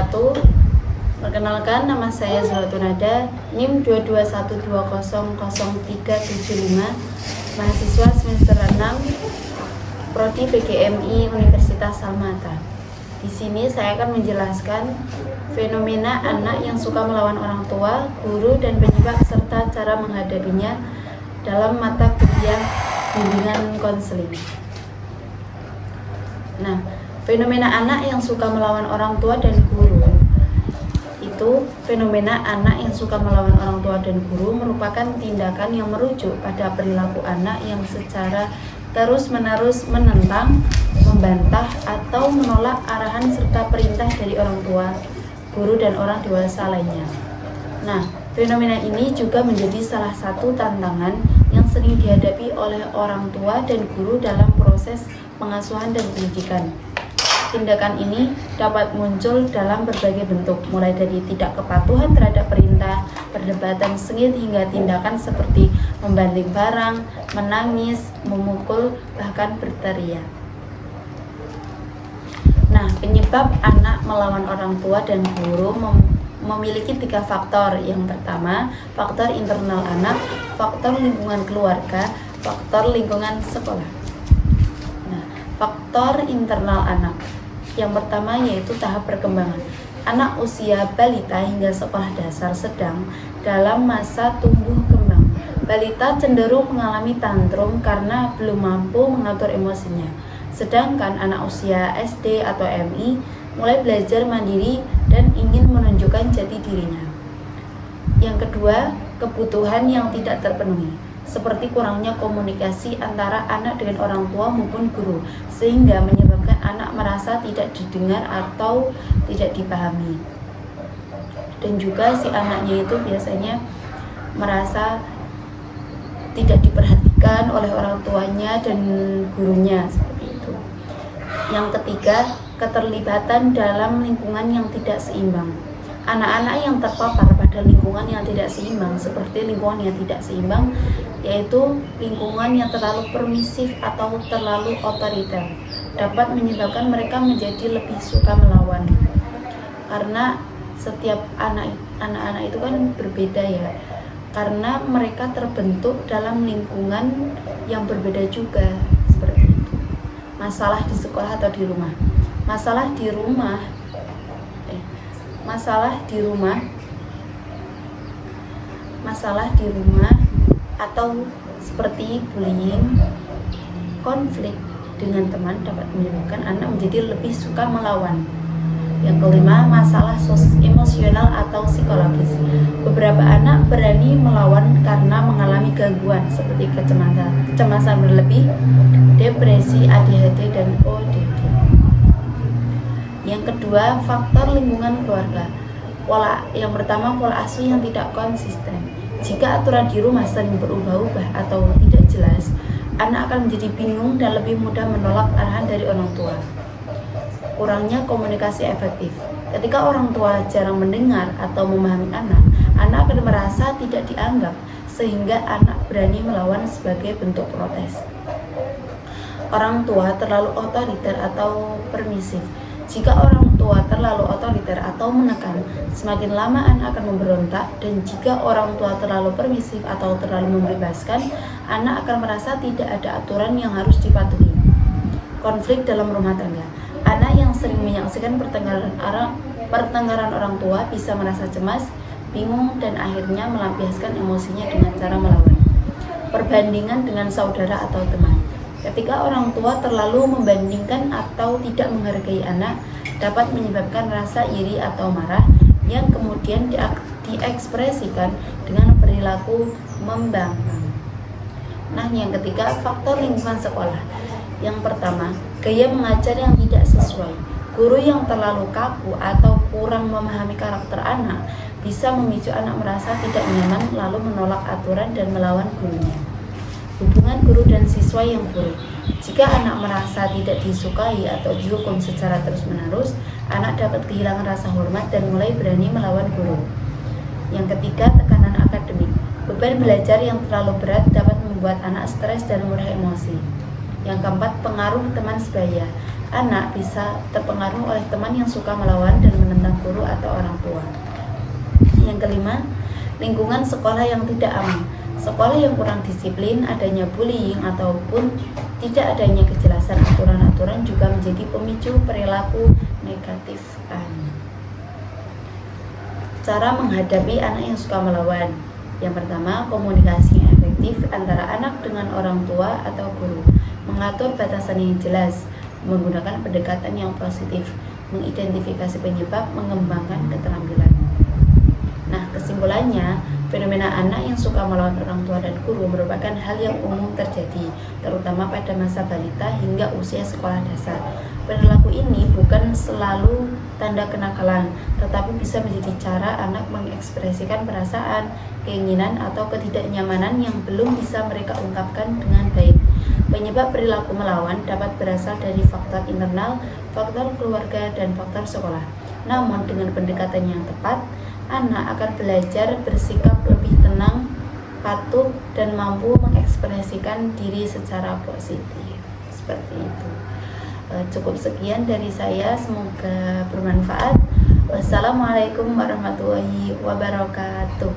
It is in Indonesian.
wabarakatuh. Perkenalkan, nama saya Zulatunada, NIM 221200375, mahasiswa semester 6, Prodi PGMI Universitas Salmata. Di sini saya akan menjelaskan fenomena anak yang suka melawan orang tua, guru, dan penyebab serta cara menghadapinya dalam mata kuliah bimbingan konseling. Nah, fenomena anak yang suka melawan orang tua dan guru fenomena anak yang suka melawan orang tua dan guru merupakan tindakan yang merujuk pada perilaku anak yang secara terus-menerus menentang, membantah, atau menolak arahan serta perintah dari orang tua, guru, dan orang dewasa lainnya. Nah, fenomena ini juga menjadi salah satu tantangan yang sering dihadapi oleh orang tua dan guru dalam proses pengasuhan dan pendidikan. Tindakan ini dapat muncul dalam berbagai bentuk, mulai dari tidak kepatuhan terhadap perintah, perdebatan sengit, hingga tindakan seperti membanting barang, menangis, memukul, bahkan berteriak. Nah, penyebab anak melawan orang tua dan guru memiliki 3 faktor. Yang pertama, faktor internal anak, faktor lingkungan keluarga, faktor lingkungan sekolah. Nah, faktor internal anak. Yang pertama yaitu tahap perkembangan. Anak usia balita hingga sekolah dasar sedang dalam masa tumbuh kembang. Balita cenderung mengalami tantrum karena belum mampu mengatur emosinya. Sedangkan anak usia SD atau MI mulai belajar mandiri dan ingin menunjukkan jati dirinya. Yang kedua, kebutuhan yang tidak terpenuhi, seperti kurangnya komunikasi antara anak dengan orang tua maupun guru, sehingga menyebabkan anak merasa tidak didengar atau tidak dipahami. Dan juga si anaknya itu biasanya merasa tidak diperhatikan oleh orang tuanya dan gurunya, seperti itu. Yang ketiga, keterlibatan dalam lingkungan yang tidak seimbang. Anak-anak yang terpapar pada lingkungan yang tidak seimbang, seperti lingkungan yang tidak seimbang, yaitu lingkungan yang terlalu permisif atau terlalu otoriter, dapat menyebabkan mereka menjadi lebih suka melawan. Karena setiap anak-anak itu kan berbeda ya, karena mereka terbentuk dalam lingkungan yang berbeda juga, seperti itu. Masalah di sekolah atau di rumah. Masalah di rumah atau seperti bullying, konflik dengan teman dapat menyebabkan anak menjadi lebih suka melawan. Yang kelima, masalah emosional atau psikologis. Beberapa anak berani melawan karena mengalami gangguan seperti kecemasan berlebih, depresi, ADHD, dan ODD. Yang kedua, faktor lingkungan keluarga. Yang pertama, pola asuh yang tidak konsisten. Jika aturan di rumah sering berubah-ubah atau tidak jelas, anak akan menjadi bingung dan lebih mudah menolak arahan dari orang tua. Kurangnya komunikasi efektif. Ketika orang tua jarang mendengar atau memahami anak akan merasa tidak dianggap, sehingga anak berani melawan sebagai bentuk protes. Orang tua terlalu otoriter atau permisif. Jika orang tua terlalu otoriter atau menekan, semakin lama anak akan memberontak, dan jika orang tua terlalu permisif atau terlalu membebaskan, anak akan merasa tidak ada aturan yang harus dipatuhi. Konflik dalam rumah tangga. Anak yang sering menyaksikan pertengkaran orang tua bisa merasa cemas, bingung, dan akhirnya melampiaskan emosinya dengan cara melawan. Perbandingan dengan saudara atau teman. Ketika orang tua terlalu membandingkan atau tidak menghargai anak, dapat menyebabkan rasa iri atau marah yang kemudian diekspresikan dengan perilaku membangkang. Nah, yang ketiga, faktor lingkungan sekolah. Yang pertama, gaya mengajar yang tidak sesuai. Guru yang terlalu kaku atau kurang memahami karakter anak bisa memicu anak merasa tidak nyaman lalu menolak aturan dan melawan gurunya. Hubungan guru dan siswa yang buruk. Jika anak merasa tidak disukai atau dihukum secara terus-menerus, anak dapat kehilangan rasa hormat dan mulai berani melawan guru. Yang ketiga, tekanan akademik. Beban belajar yang terlalu berat dapat membuat anak stres dan mudah emosi. Yang keempat, pengaruh teman sebaya. anak bisa terpengaruh oleh teman yang suka melawan dan menentang guru atau orang tua. Yang kelima, lingkungan sekolah yang tidak aman. Sekolah yang kurang disiplin, adanya bullying ataupun tidak adanya kejelasan aturan-aturan juga menjadi pemicu perilaku negatif anak. Cara menghadapi anak yang suka melawan. Yang pertama, komunikasi yang efektif antara anak dengan orang tua atau guru. Mengatur batasan yang jelas, menggunakan pendekatan yang positif, mengidentifikasi penyebab, mengembangkan keterampilan. Nah, kesimpulannya, fenomena anak yang suka melawan orang tua dan guru merupakan hal yang umum terjadi, terutama pada masa balita hingga usia sekolah dasar. Perilaku ini bukan selalu tanda kenakalan, tetapi bisa menjadi cara anak mengekspresikan perasaan, keinginan, atau ketidaknyamanan yang belum bisa mereka ungkapkan dengan baik. Penyebab perilaku melawan dapat berasal dari faktor internal, faktor keluarga, dan faktor sekolah. Namun, dengan pendekatan yang tepat, anak akan belajar bersikap lebih tenang, patuh, dan mampu mengekspresikan diri secara positif. Seperti itu. Cukup sekian dari saya, semoga bermanfaat. Wassalamualaikum warahmatullahi wabarakatuh.